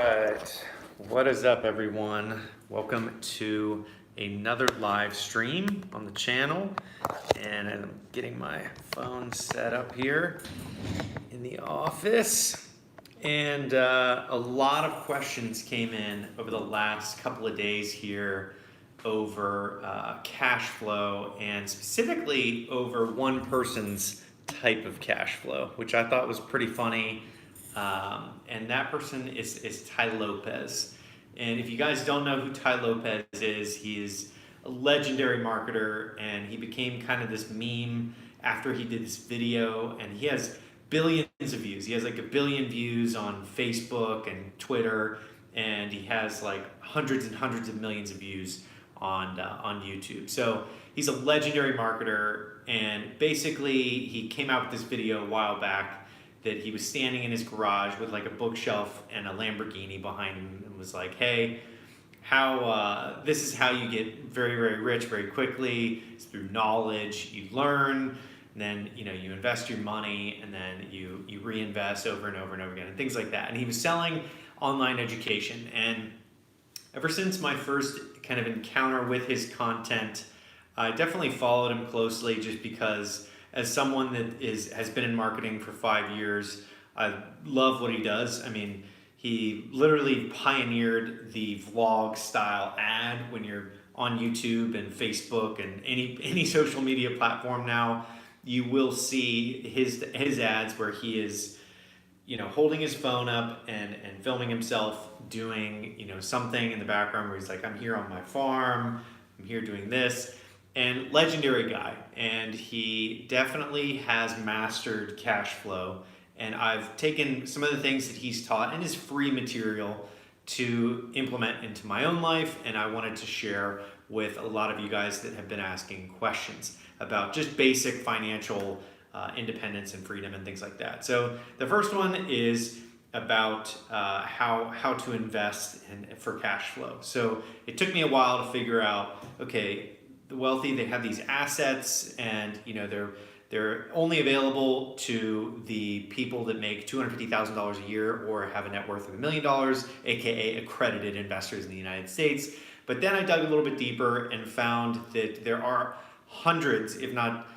right, what is up, everyone? Welcome to another live stream on the channel, and I'm getting my phone set up here in the office. And a lot of questions came in over the last couple of days here over cash flow, and specifically over one person's type of cash flow, which I thought was pretty funny. And that person is Tai Lopez. And if you guys don't know who Tai Lopez is, he is a legendary marketer, and he became kind of this meme after he did this video, and he has billions of views. He has like 1 billion views on Facebook and Twitter, and he has like hundreds and hundreds of millions of views on YouTube. So he's a legendary marketer, and basically he came out with this video a while back that he was standing in his garage with like a bookshelf and a Lamborghini behind him, and was like, hey, this is how you get very, very rich very quickly. It's through knowledge. You learn, and then you invest your money, and then you reinvest over and over and over again, and things like that. And he was selling online education. And ever since my first kind of encounter with his content, I definitely followed him closely, just because as someone that has been in marketing for 5 years, I love what he does. I mean, he literally pioneered the vlog style ad when you're on YouTube and Facebook and any social media platform now. You will see his ads where he is holding his phone up and filming himself doing something in the background where he's like, I'm here on my farm, I'm here doing this. And legendary guy, and he definitely has mastered cash flow. And I've taken some of the things that he's taught in his free material to implement into my own life, and I wanted to share with a lot of you guys that have been asking questions about just basic financial independence and freedom and things like that. So the first one is about how to invest for cash flow. So it took me a while to figure out, okay, the wealthy, they have these assets, and they're only available to the people that make $250,000 a year or have a net worth of $1 million, aka accredited investors in the United States. But then I dug a little bit deeper and found that there are hundreds, if not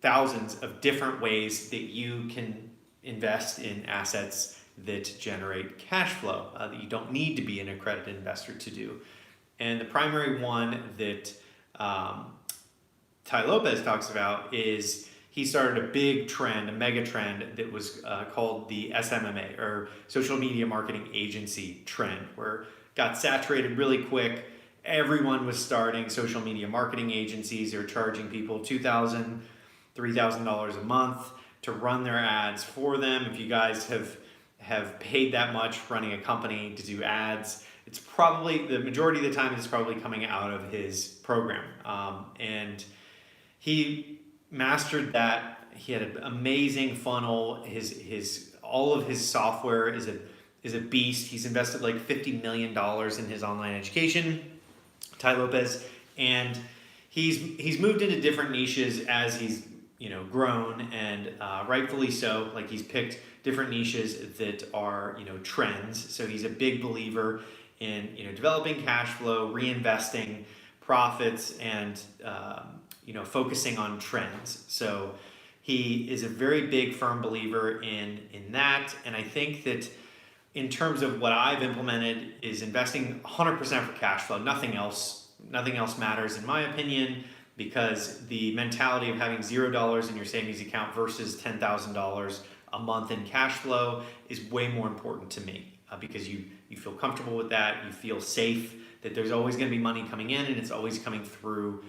thousands, of different ways that you can invest in assets that generate cash flow that you don't need to be an accredited investor to do. And the primary one that Tai Lopez talks about is he started a big trend, a mega trend that was called the SMMA, or social media marketing agency trend, where it got saturated really quick. Everyone was starting social media marketing agencies. They were charging people $2,000, $3,000 a month to run their ads for them. If you guys have paid that much running a company to do ads, it's probably, the majority of the time, it's probably coming out of his program. And he mastered that. He had an amazing funnel. All of his software is a beast. He's invested like $50 million in his online education, Tai Lopez, and he's moved into different niches as he's grown, and rightfully so. Like, he's picked different niches that are trends. So he's a big believer in developing cash flow, reinvesting profits, and focusing on trends. So he is a very big, firm believer in that. And I think that in terms of what I've implemented is investing 100% for cash flow. Nothing else matters, in my opinion, because the mentality of having $0 in your savings account versus $10,000 a month in cash flow is way more important to me, because you feel comfortable with that. You feel safe that there's always going to be money coming in, and it's always coming through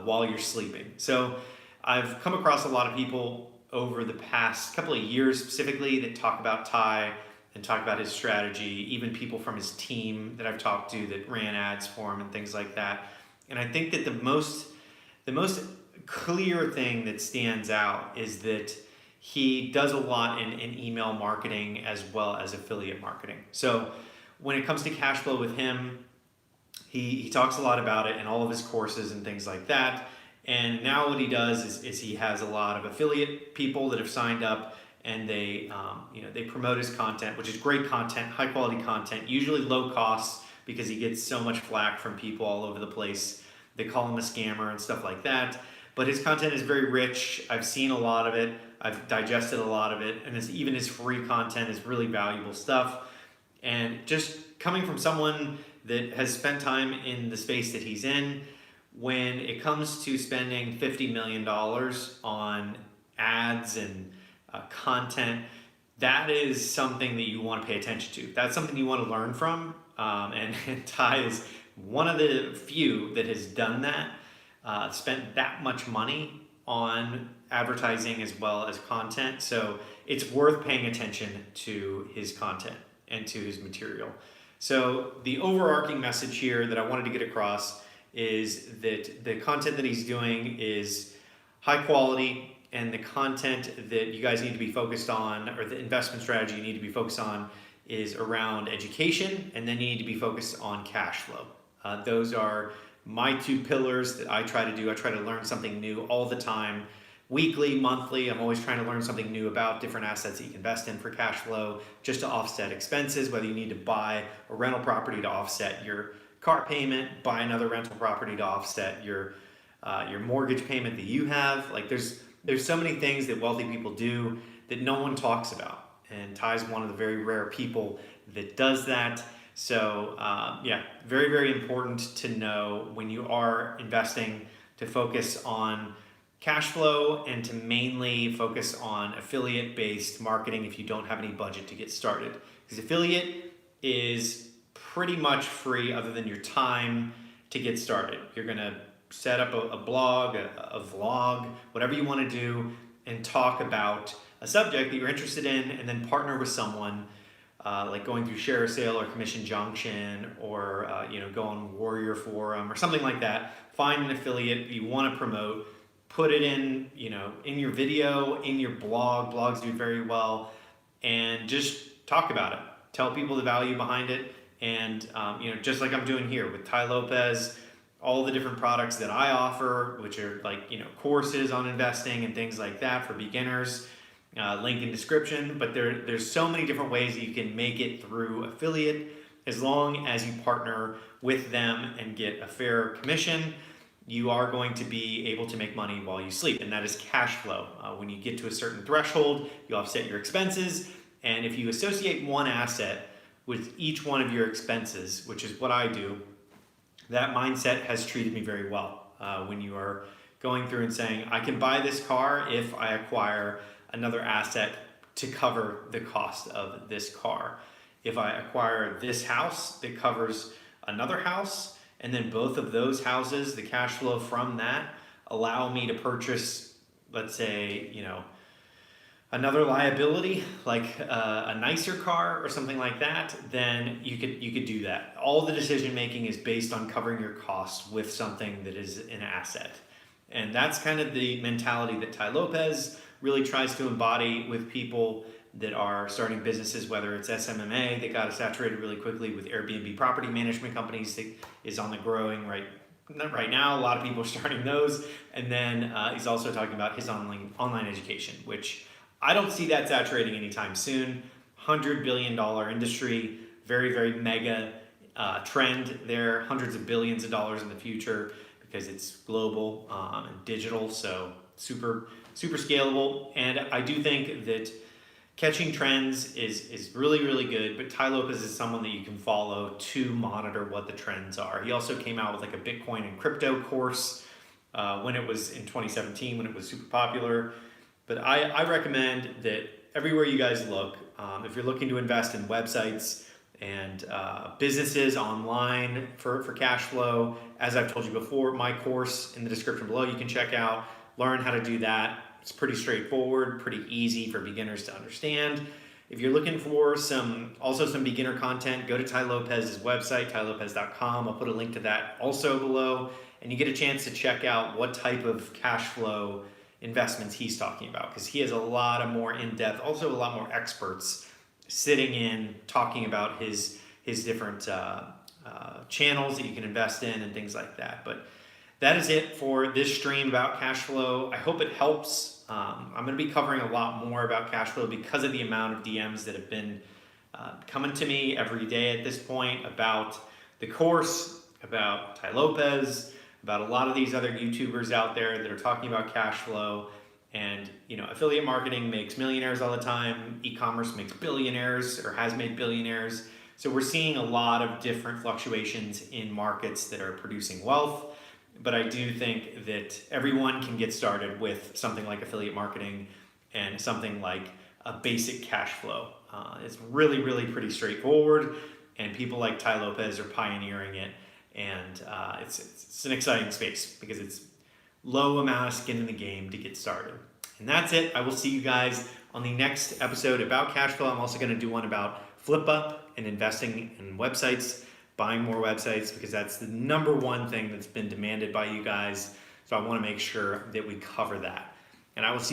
while you're sleeping. So I've come across a lot of people over the past couple of years specifically that talk about Tai and talk about his strategy, even people from his team that I've talked to that ran ads for him and things like that. And I think that the most clear thing that stands out is that he does a lot in email marketing as well as affiliate marketing. So when it comes to cash flow with him, he talks a lot about it in all of his courses and things like that. And now what he does is he has a lot of affiliate people that have signed up, and they they promote his content, which is great content, high quality content, usually low cost because he gets so much flack from people all over the place. They call him a scammer and stuff like that. But his content is very rich. I've seen a lot of it. I've digested a lot of it, and even his free content is really valuable stuff. And just coming from someone that has spent time in the space that he's in, when it comes to spending $50 million on ads and content, that is something that you want to pay attention to. That's something you want to learn from. And Tai is one of the few that has done that, spent that much money on advertising as well as content. So it's worth paying attention to his content and to his material. So the overarching message here that I wanted to get across is that the content that he's doing is high quality, and the content that you guys need to be focused on, or the investment strategy you need to be focused on, is around education, and then you need to be focused on cash flow. Those are my two pillars that I try to do. I try to learn something new all the time, weekly, monthly. I'm always trying to learn something new about different assets that you can invest in for cash flow, just to offset expenses, whether you need to buy a rental property to offset your car payment, buy another rental property to offset your mortgage payment that you have. Like there's so many things that wealthy people do that no one talks about. And Tai's one of the very rare people that does that. So very, very important to know when you are investing to focus on cash flow and to mainly focus on affiliate-based marketing if you don't have any budget to get started. Because affiliate is pretty much free other than your time to get started. You're gonna set up a blog, a vlog, whatever you want to do, and talk about a subject that you're interested in, and then partner with someone, like going through Share a Sale or Commission Junction, or go on Warrior Forum or something like that. Find an affiliate you want to promote, put it in in your video, in your blog. Blogs do very well, and just talk about it. Tell people the value behind it, and just like I'm doing here with Tai Lopez. All the different products that I offer, which are like courses on investing and things like that for beginners, link in description. But there's so many different ways that you can make it through affiliate, as long as you partner with them and get a fair commission. You are going to be able to make money while you sleep, and that is cash flow. When you get to a certain threshold, you offset your expenses, and if you associate one asset with each one of your expenses, which is what I do, that mindset has treated me very well. When you are going through and saying, I can buy this car if I acquire another asset to cover the cost of this car. If I acquire this house that covers another house, and then both of those houses, the cash flow from that, allow me to purchase, let's say, another liability, like a nicer car or something like that, then you could do that. All the decision making is based on covering your costs with something that is an asset. And that's kind of the mentality that Tai Lopez really tries to embody with people that are starting businesses, whether it's SMMA that got saturated really quickly with Airbnb property management companies that is on the growing right now. A lot of people are starting those. And then he's also talking about his online education, which I don't see that saturating anytime soon. $100 billion industry, very, very mega trend there, hundreds of billions of dollars in the future because it's global and digital, so super, super scalable. And I do think that catching trends is really, really good, but Tai Lopez is someone that you can follow to monitor what the trends are. He also came out with like a Bitcoin and crypto course when it was in 2017, when it was super popular. But I recommend that everywhere you guys look, if you're looking to invest in websites and businesses online for cash flow, as I've told you before, my course in the description below you can check out, learn how to do that. It's pretty straightforward, pretty easy for beginners to understand. If you're looking for some beginner content, go to Tai Lopez's website, tailopez.com. I'll put a link to that also below, and you get a chance to check out what type of cash flow investments he's talking about, because he has a lot of more in-depth, also a lot more experts sitting in talking about his different channels that you can invest in and things like that. But that is it for this stream about cash flow. I hope it helps. I'm going to be covering a lot more about cash flow because of the amount of DMs that have been coming to me every day at this point about the course, about Tai Lopez, about a lot of these other YouTubers out there that are talking about cash flow. And affiliate marketing makes millionaires all the time. E-commerce makes billionaires or has made billionaires. So we're seeing a lot of different fluctuations in markets that are producing wealth. But I do think that everyone can get started with something like affiliate marketing and something like a basic cash flow. It's really, really pretty straightforward, and people like Tai Lopez are pioneering it. And it's an exciting space because it's low amount of skin in the game to get started. And that's it. I will see you guys on the next episode about cash flow. I'm also going to do one about flip up and investing in websites, buying more websites, because that's the number one thing that's been demanded by you guys. So I want to make sure that we cover that. And I will see